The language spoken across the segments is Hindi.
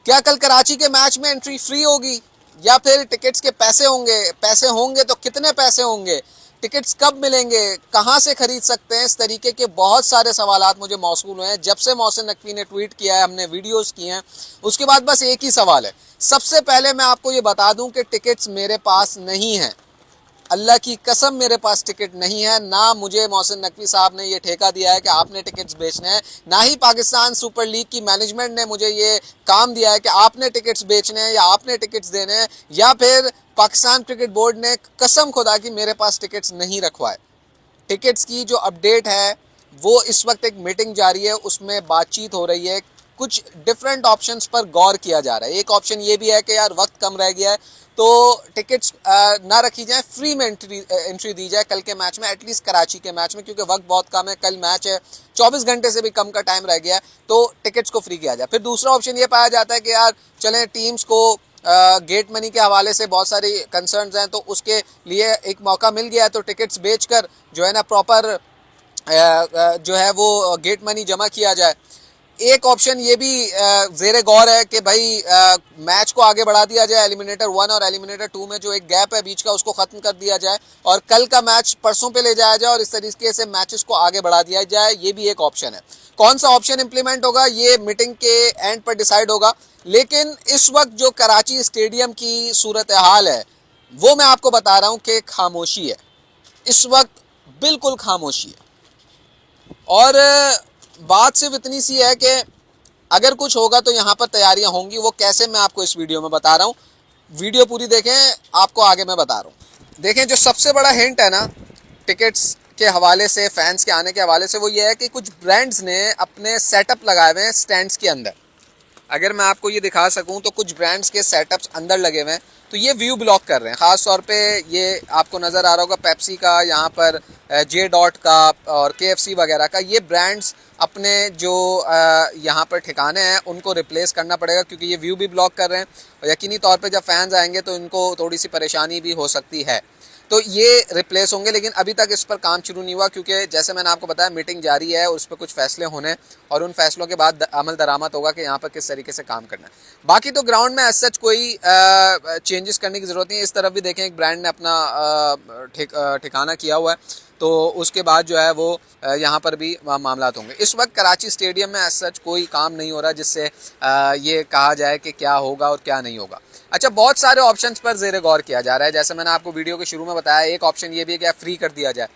क्या कल कराची के मैच में एंट्री फ्री होगी या फिर टिकट्स के पैसे होंगे? पैसे होंगे तो कितने पैसे होंगे? टिकट्स कब मिलेंगे? कहां से खरीद सकते हैं? इस तरीके के बहुत सारे सवालात मुझे मौसूल हुए हैं जब से मोहसिन नकवी ने ट्वीट किया है, हमने वीडियोस किए हैं। उसके बाद बस एक ही सवाल है। सबसे पहले मैं आपको ये बता दूं कि टिकट्स मेरे पास नहीं है। अल्लाह की कसम मेरे पास टिकट नहीं है। ना मुझे मोहसिन नकवी साहब ने ये ठेका दिया है कि आपने टिकट्स बेचने हैं, ना ही पाकिस्तान सुपर लीग की मैनेजमेंट ने मुझे ये काम दिया है कि आपने टिकट्स बेचने हैं या आपने टिकट्स देने हैं, या फिर पाकिस्तान क्रिकेट बोर्ड ने कसम खुदा की मेरे पास टिकट्स नहीं रखवाए। टिकट्स की जो अपडेट है वो इस वक्त एक मीटिंग जारी है, उसमें बातचीत हो रही है। कुछ डिफरेंट ऑप्शंस पर गौर किया जा रहा है। एक ऑप्शन ये भी है कि यार वक्त कम रह गया है तो टिकट्स ना रखी जाए, फ्री में एंट्री दी जाए कल के मैच में, एटलीस्ट कराची के मैच में, क्योंकि वक्त बहुत कम है। कल मैच है, 24 घंटे से भी कम का टाइम रह गया है, तो टिकट्स को फ्री किया जाए। फिर दूसरा ऑप्शन ये पाया जाता है कि यार चलें टीम्स को गेट मनी के हवाले से बहुत सारी कंसर्न्स हैं, तो उसके लिए एक मौका मिल गया है, तो टिकट्स बेचकर जो है ना प्रॉपर जो है वो गेट मनी जमा किया जाए। एक ऑप्शन ये भी ज़ेरे गौर है कि भाई मैच को आगे बढ़ा दिया जाए, एलिमिनेटर 1 और एलिमिनेटर 2 में जो एक गैप है बीच का उसको ख़त्म कर दिया जाए और कल का मैच परसों पे ले जाया जाए और इस तरीके से मैचेस को आगे बढ़ा दिया जाए। ये भी एक ऑप्शन है। कौन सा ऑप्शन इंप्लीमेंट होगा ये मीटिंग के एंड पर डिसाइड होगा, लेकिन इस वक्त जो कराची स्टेडियम की सूरत हाल है वो मैं आपको बता रहा हूँ कि खामोशी है। इस वक्त बिल्कुल खामोशी है। और बात सिर्फ इतनी सी है कि अगर कुछ होगा तो यहाँ पर तैयारियां होंगी। वो कैसे, मैं आपको इस वीडियो में बता रहा हूँ। वीडियो पूरी देखें, आपको आगे मैं बता रहा हूँ। देखें, जो सबसे बड़ा हिंट है ना टिकट्स के हवाले से, फैंस के आने के हवाले से, वो ये है कि कुछ ब्रांड्स ने अपने सेटअप लगाए हुए हैं स्टैंड्स के अंदर। अगर मैं आपको ये दिखा सकूं तो कुछ ब्रांड्स के सेटअप्स अंदर लगे हुए हैं, तो ये व्यू ब्लॉक कर रहे हैं। ख़ास तौर पे ये आपको नज़र आ रहा होगा पेप्सी का, यहाँ पर जे डॉट का और KFC वगैरह का। ये ब्रांड्स अपने जो यहाँ पर ठिकाने हैं उनको रिप्लेस करना पड़ेगा, क्योंकि ये व्यू भी ब्लॉक कर रहे हैं और यकीनी तौर पे जब फैंस आएंगे तो इनको थोड़ी सी परेशानी भी हो सकती है। तो ये रिप्लेस होंगे, लेकिन अभी तक इस पर काम शुरू नहीं हुआ, क्योंकि जैसे मैंने आपको बताया मीटिंग जारी है, उस पर कुछ फैसले होने और उन फैसलों के बाद अमल दरामद होगा कि यहाँ पर किस तरीके से काम करना है। बाकी तो ग्राउंड में एज सच कोई चेंजेस करने की ज़रूरत नहीं है। इस तरफ भी देखें, एक ब्रांड ने अपना ठिकाना किया हुआ है, तो उसके बाद जो है वो यहाँ पर भी मामलात होंगे। इस वक्त कराची स्टेडियम में एज सच कोई काम नहीं हो रहा जिससे ये कहा जाए कि क्या होगा और क्या नहीं होगा। अच्छा, बहुत सारे ऑप्शंस पर ज़ेरे गौर किया जा रहा है। जैसे मैंने आपको वीडियो के शुरू में बताया, एक ऑप्शन ये भी है कि फ्री कर दिया जाए,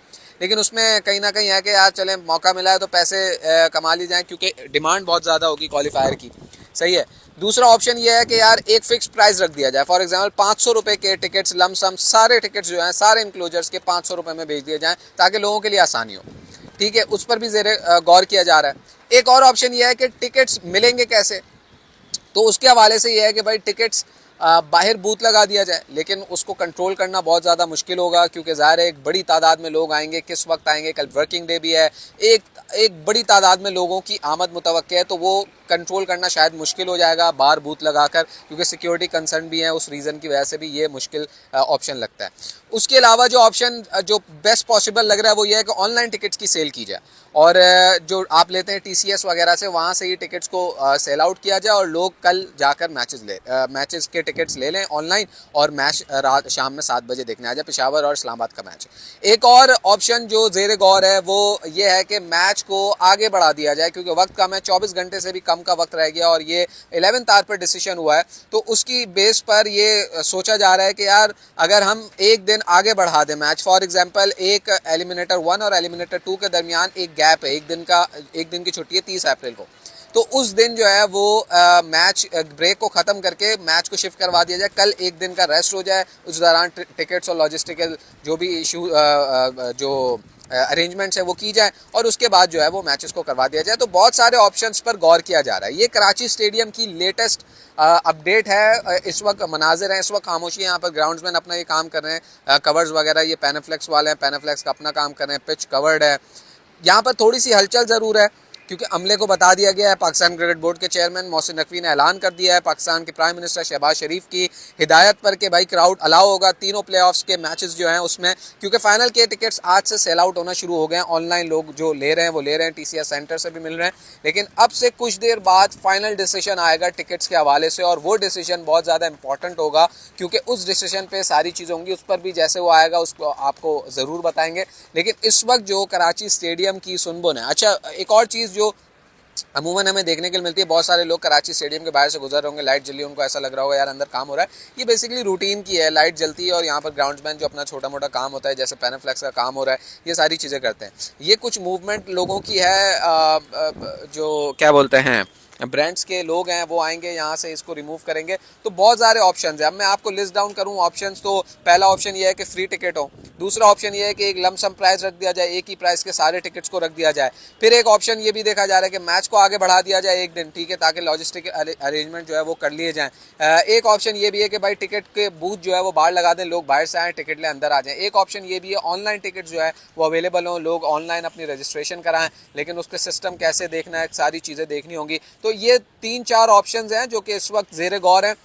लेकिन उसमें कहीं ना कहीं है कि यार चलें मौका मिला है तो पैसे कमा ली जाएँ, क्योंकि डिमांड बहुत ज़्यादा होगी क्वालिफायर की। सही है। दूसरा ऑप्शन ये है कि यार एक फिक्स प्राइस रख दिया जाए। फॉर एग्जांपल 500 रुपये के टिकट्स लमसम, सारे टिकट्स जो हैं सारे इंक्लोजर्स के 500 रुपये में बेच दिए जाएँ ताकि लोगों के लिए आसानी हो। ठीक है, उस पर भी ज़ेरे गौर किया जा रहा है। एक और ऑप्शन यह है कि टिकट्स मिलेंगे कैसे, तो उसके हवाले से ये है कि भाई टिकट्स बाहर बूथ लगा दिया जाए, लेकिन उसको कंट्रोल करना बहुत ज़्यादा मुश्किल होगा, क्योंकि ज़ाहिर है एक बड़ी तादाद में लोग आएंगे। किस वक्त आएंगे, कल वर्किंग डे भी है, एक बड़ी तादाद में लोगों की आमद मुतवक्के है, तो वो कंट्रोल करना शायद मुश्किल हो जाएगा बाहर बूथ लगाकर, क्योंकि सिक्योरिटी कंसर्न भी है। उस रीज़न की वजह से भी ये मुश्किल ऑप्शन लगता है। उसके अलावा जो ऑप्शन जो बेस्ट पॉसिबल लग रहा है वो ये है कि ऑनलाइन टिकट्स की सेल की जाए और जो आप लेते हैं TCS वगैरह से, वहाँ से ही टिकट्स को सेल आउट किया जाए और लोग कल जाकर मैचेस के टिकट्स ले लें ऑनलाइन और मैच रात शाम में 7 बजे देखने आ जाए, पेशावर और इस्लामाबाद का मैच। एक और ऑप्शन जो ज़ेरे गौर है वो ये है कि मैच को आगे बढ़ा दिया जाए, क्योंकि वक्त कम है, 24 घंटे से भी कम का वक्त रह गया और ये 11th आवर पर डिसीजन हुआ है। तो उसकी बेस पर ये सोचा जा रहा है कि यार अगर हम एक दिन आगे बढ़ा दें मैच, फॉर एग्जांपल एक एलिमिनेटर 1 और एलिमिनेटर 2 के दरमियान एक गैप है, एक दिन की छुट्टी है 30 अप्रैल को, तो उस दिन जो है वो मैच ब्रेक को ख़त्म करके मैच को शिफ्ट करवा दिया जाए। कल एक दिन का रेस्ट हो जाए, उस दौरान टिकट्स और लॉजिस्टिकल जो भी इशू जो अरेंजमेंट्स है वो की जाए और उसके बाद जो है वो मैचेस को करवा दिया जाए। तो बहुत सारे ऑप्शंस पर गौर किया जा रहा है। ये कराची स्टेडियम की लेटेस्ट अपडेट है। इस वक्त मनाजिर हैं, इस वक्त खामोशी है। यहाँ पर ग्राउंड्समैन अपना ये काम कर रहे हैं, कवर्स वगैरह ये पैनाफ्लेक्स वाले हैं, पैनाफ्लेक्स का अपना काम कर रहे हैं, पिच कवर्ड है। यहाँ पर थोड़ी सी हलचल ज़रूर है। क्योंकि अमले को बता दिया गया है। पाकिस्तान क्रिकेट बोर्ड के चेयरमैन मोहसिन नकवी ने ऐलान कर दिया है पाकिस्तान के प्राइम मिनिस्टर शहबाज शरीफ की हिदायत पर कि भाई क्राउड अलाउ होगा तीनों प्लेऑफ्स के मैचेस जो हैं उसमें, क्योंकि फाइनल के टिकट्स आज से सेल आउट होना शुरू हो गए हैं। ऑनलाइन लोग जो ले रहे हैं वो ले रहे हैं, TCS सेंटर से भी मिल रहे हैं, लेकिन अब से कुछ देर बाद फाइनल डिसीजन आएगा टिकट्स के हवाले से, और वो डिसीजन बहुत ज़्यादा इंपॉर्टेंट होगा क्योंकि उस डिसीजन पे सारी चीज़ें होंगी। उस पर भी जैसे वो आएगा उसको आपको ज़रूर बताएंगे। लेकिन इस वक्त जो कराची स्टेडियम की सुनबुन है। अच्छा, एक और चीज़ जो अमूमन हमें देखने के लिए मिलती है, बहुत सारे लोग कराची स्टेडियम के बाहर से गुजर रहे होंगे, लाइट जली, उनको ऐसा लग रहा होगा यार अंदर काम हो रहा है। ये बेसिकली रूटीन की है, लाइट जलती है और यहाँ पर ग्राउंड्समैन जो अपना छोटा मोटा काम होता है, जैसे पैनाफ्लेक्स का काम हो रहा है, ये सारी चीज़ें करते हैं। ये कुछ मूवमेंट लोगों की है, जो क्या बोलते हैं ब्रांड्स के लोग हैं, वो आएंगे यहाँ से इसको रिमूव करेंगे। तो बहुत सारे ऑप्शंस हैं। अब मैं आपको लिस्ट डाउन करूँ ऑप्शंस, तो पहला ऑप्शन ये है कि फ्री टिकट हो। दूसरा ऑप्शन ये है कि एक लमसम प्राइस रख दिया जाए, एक ही प्राइस के सारे टिकट्स को रख दिया जाए। फिर एक ऑप्शन ये भी देखा जा रहा है कि मैच को आगे बढ़ा दिया जाए एक दिन, ठीक है, ताकि लॉजिस्टिक अरेंजमेंट जो है वो कर लिए जाएँ। एक ऑप्शन ये भी है कि भाई टिकट के बूथ जो है वो बाहर लगा दें, लोग बाहर से आएँ, टिकट ले अंदर आ जाएँ। एक ऑप्शन ये भी है ऑनलाइन टिकट जो है वो अवेलेबल हो, लोग ऑनलाइन अपनी रजिस्ट्रेशन कराएं, लेकिन उसके सिस्टम कैसे देखना है, सारी चीज़ें देखनी होंगी। तो ये 3-4 ऑप्शंस हैं जो कि इस वक्त ज़ेरे गौर हैं।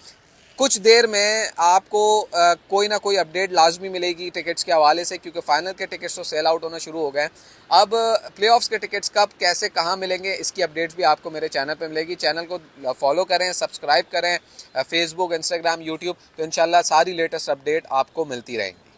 कुछ देर में आपको कोई ना कोई अपडेट लाजमी मिलेगी टिकट्स के हवाले से, क्योंकि फाइनल के टिकट्स तो सेल आउट होना शुरू हो गए हैं। अब प्लेऑफ्स के टिकट्स कब, कैसे, कहाँ मिलेंगे, इसकी अपडेट्स भी आपको मेरे चैनल पे मिलेगी। चैनल को फॉलो करें, सब्सक्राइब करें, फेसबुक, इंस्टाग्राम, यूट्यूब, तो इंशाल्लाह सारी लेटेस्ट अपडेट आपको मिलती रहेंगी।